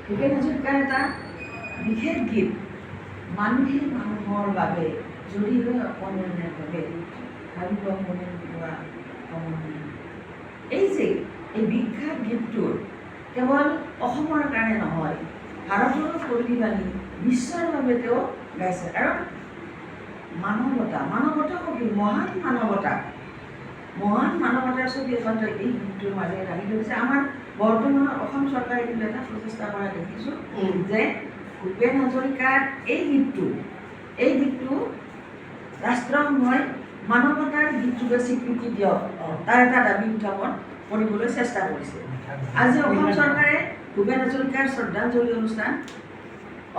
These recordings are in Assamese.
ভূপেন হাজৰিকাৰ এটা বিশেষ গীত মানুহৰ বাবে যদিও অকণমানে ভাবিব মনে নোপোৱা অকণমানে। এই বিখ্যাত গীতটোৰ কেৱল অসমৰ কাৰণে নহয়, ভাৰতৰ কবিবাণী বিশ্বৰ বাবে তেওঁ গাইছে। আৰু মানৱতা কবি মহান মানৱতাৰ ছবি এখন এই গীতটোৰ মাজেৰে দাঙি ধৰিছে। আমাৰ বৰ্তমানৰ অসম চৰকাৰে কিন্তু এটা প্ৰচেষ্টা কৰা দেখিছোঁ যে ভূপেন হাজৰিকাৰ এই গীতটো ৰাষ্ট্ৰসংঘই মানৱতাৰ গীতটোকে স্বীকৃতি দিয়ক, তাৰ এটা দাবী উত্থাপন কৰিবলৈ চেষ্টা কৰিছে। আজি অসম চৰকাৰে ভূপেন হাজৰিকাৰ শ্ৰদ্ধাঞ্জলি অনুষ্ঠান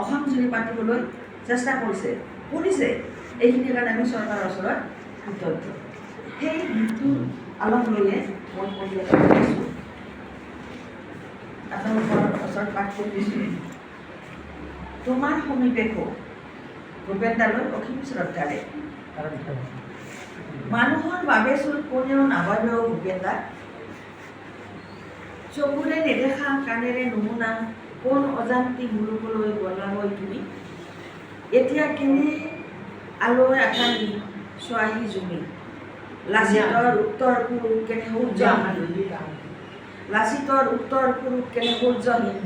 অসমজুৰি পাতিবলৈ চেষ্টা কৰিছে। এইখিনিৰ কাৰণে আমি চৰকাৰৰ ওচৰত কৃতজ্ঞ। সেই গীতটোৰ আলম লৈয়ে মই পঢ়ি আছোঁ, আপোনালোকৰ ওচৰত পাঠ কৰি দিছোঁ। তোমাৰ সমীপে ভূপেন দালৈ অসীম শ্ৰদ্ধাৰে। মানুহৰ বাবে চোন কোনেও নাভাবেও ভূপেন দা, চকুৰে নেদেখা কাণেৰে নুশুনা কোন অজান্তি মুলুকলৈ গলাগৈ তুমি। এতিয়া কেনে আলৈ আঠানি ছোৱালী জুমি, লাচিতৰ উত্তৰ পুৰুষ কেনে সূৰ্যহীন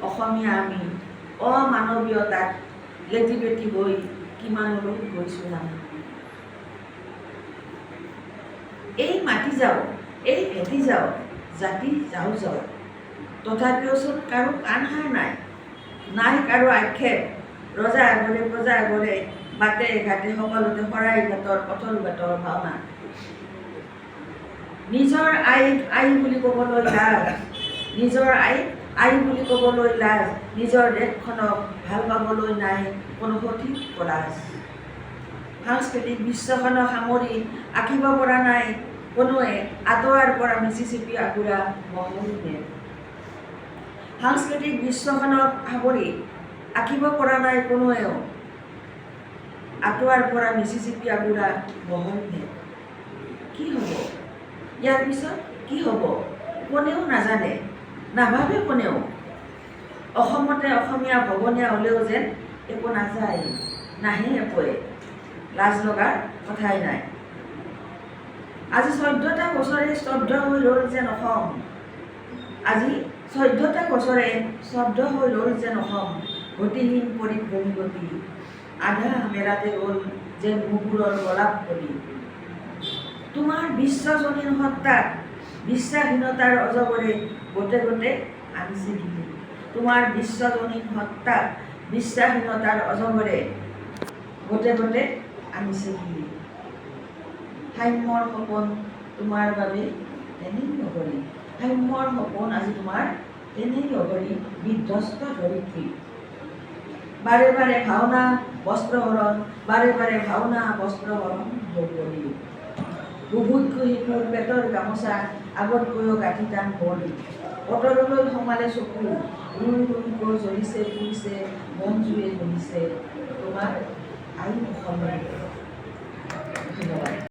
অসমীয়া আমি, অমানৱীয়তাত লেটি পেটি হৈ কিমানলৈ গৈছোঁ নামি। এই মাটি যাওঁ, এই ভেটি যাওঁ, জাতি যাওঁ, তথাপিওচোন কাৰো কাণসাৰ নাই কাৰো আক্ষেপ। ৰজা আগৰে প্ৰজা আগৰে, বাটে ঘাটে সকলোতে শৰাই ঘাটৰ পথৰ ঘাটৰ ভাওনা। নিজৰ আই বুলি ক'বলৈ লাজ, নিজৰ দেশখনক ভাল পাবলৈ নাই কোনো সঠিক পলাজ। সাংস্কৃতিক বিশ্বখনক সামৰি আঁকিব পৰা নাই কোনোৱে, আঁতৰৰ পৰা মিচিচিপি আগুৰা মহলনে। সাংস্কৃতিক বিশ্বখনক সামৰি আঁকিব পৰা নাই কোনোৱেও, আঁতৰৰ পৰা মিচিচিপি আগুৰা মহলনে। কি হ'ব ইয়াৰ পিছত, কি হ'ব কোনেও নাজানে, নাভাবে কোনেও। অসমতে অসমীয়া ভগনীয়া হ'লেও যেন একো নাযায়, নাহে একোৱে, লাজ লগাৰ কথাই নাই। আজি 14টা বছৰে স্তব্ধ হৈ ৰ'ল যেন অসম, গতিহীন পৰিভ্ৰমী গতি, আধা মেলাতে গ'ল যেন মুগুৰৰ গোলাপ কলি। তোমাৰ বিশ্বজনীন সত্তাক বিশ্বাসহীনতাৰ অজগৰে গোটে আনিছে গিলি। তোমাৰ বিশ্বজনীন সত্তাক বিশ্বাসহীনতাৰ অজগৰে গোটে আনিছে গিলি। সাম্যৰ সপোন তোমাৰ বাবে তেনেই নগৰী, সাম্যৰ সপোন আজি তোমাৰ তেনেই নগৰী, বিধ্বস্ত ধৰিত্ৰী। বাৰে বাৰে ভাওনা বস্ত্ৰহৰণ বলি। বুভুক্ষু শিশুৰ পেটৰ গামোচা আগতকৈও গাঁঠি টান হ'ল। বতৰলৈ সোমালে চকু, ৰুই জ্বলিছে পুৰিছে মন জুয়ে জ্বলিছে তোমাৰ আই অসমে।